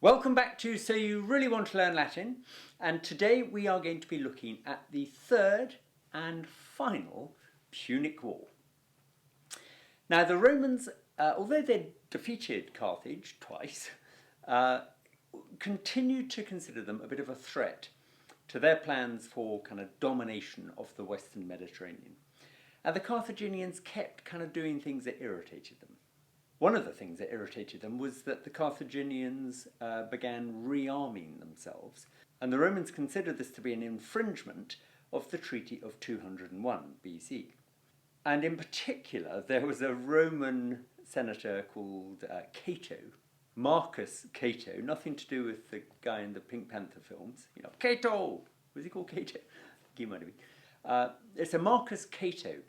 Welcome back to So You Really Want to Learn Latin, and today we are going to be looking at the third and final Punic War. Now the Romans, although they defeated Carthage twice, continued to consider them a bit of a threat to their plans for kind of domination of the Western Mediterranean. And the Carthaginians kept kind of doing things that irritated them. One of the things that irritated them was that the Carthaginians began rearming themselves, and the Romans considered this to be an infringement of the Treaty of 201 BC. And in particular, there was a Roman senator called Cato, Marcus Cato, nothing to do with the guy in the Pink Panther films. You know, Cato! Was he called Cato? He might have been. It's a Marcus Cato.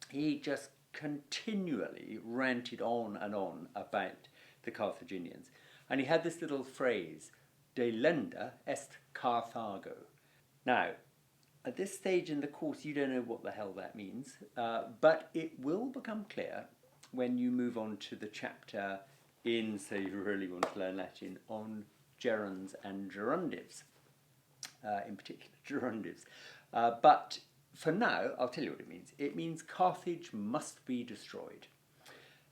He just continually ranted on and on about the Carthaginians. And he had this little phrase, delenda est Carthago. Now, at this stage in the course, you don't know what the hell that means, but it will become clear when you move on to the chapter in So You Really Want to Learn Latin on gerunds and gerundives, in particular gerundives. But for now, I'll tell you what it means. It means Carthage must be destroyed.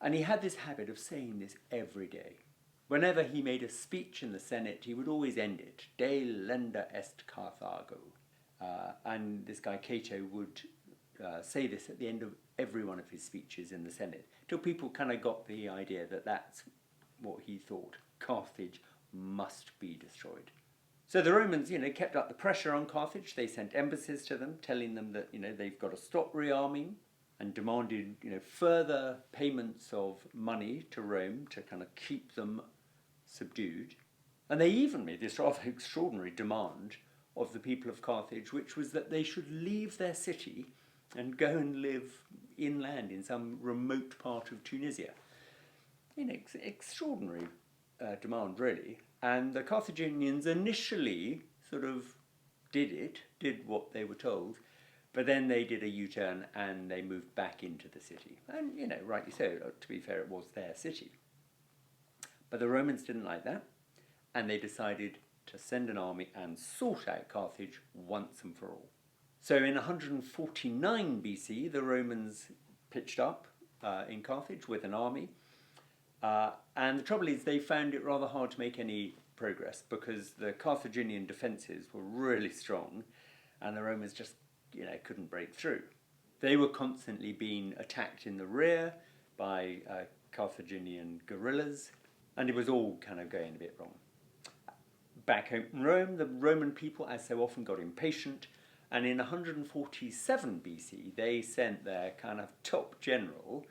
And he had this habit of saying this every day. Whenever he made a speech in the Senate, he would always end it, delenda est Carthago. And this guy Cato would say this at the end of every one of his speeches in the Senate, till people kind of got the idea that that's what he thought. Carthage must be destroyed. So the Romans, kept up the pressure on Carthage. They sent embassies to them, telling them that, they've got to stop rearming, and demanded, further payments of money to Rome to kind of keep them subdued. And they even made this rather extraordinary demand of the people of Carthage, which was that they should leave their city and go and live inland in some remote part of Tunisia. Extraordinary demand, really. And the Carthaginians initially sort of did what they were told, but then they did a U-turn and they moved back into the city. And, rightly so, to be fair, it was their city. But the Romans didn't like that, and they decided to send an army and sort out Carthage once and for all. So in 149 BC, the Romans pitched up in Carthage with an army. And the trouble is they found it rather hard to make any progress because the Carthaginian defences were really strong and the Romans just, couldn't break through. They were constantly being attacked in the rear by Carthaginian guerrillas, and it was all kind of going a bit wrong. Back home in Rome, the Roman people, as so often, got impatient, and in 147 BC they sent their kind of top general,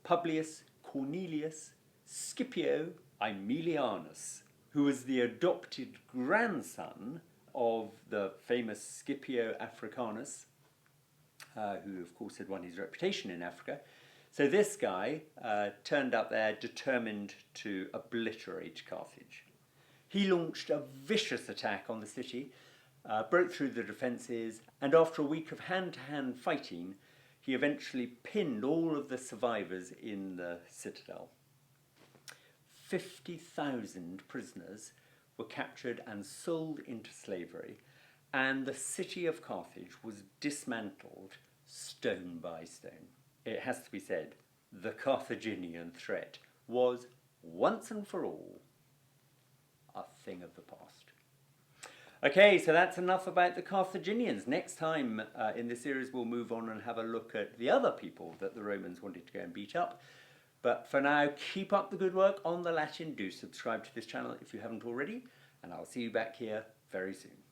Publius Cornelius Scipio Aemilianus, who was the adopted grandson of the famous Scipio Africanus, who of course had won his reputation in Africa. So this guy turned up there determined to obliterate Carthage. He launched a vicious attack on the city, broke through the defences, and after a week of hand-to-hand fighting, he eventually pinned all of the survivors in the citadel. 50,000 prisoners were captured and sold into slavery, and the city of Carthage was dismantled stone by stone. It has to be said, the Carthaginian threat was once and for all a thing of the past. Okay, so that's enough about the Carthaginians. Next time in this series we'll move on and have a look at the other people that the Romans wanted to go and beat up. But for now, keep up the good work on the Latin. Do subscribe to this channel if you haven't already, and I'll see you back here very soon.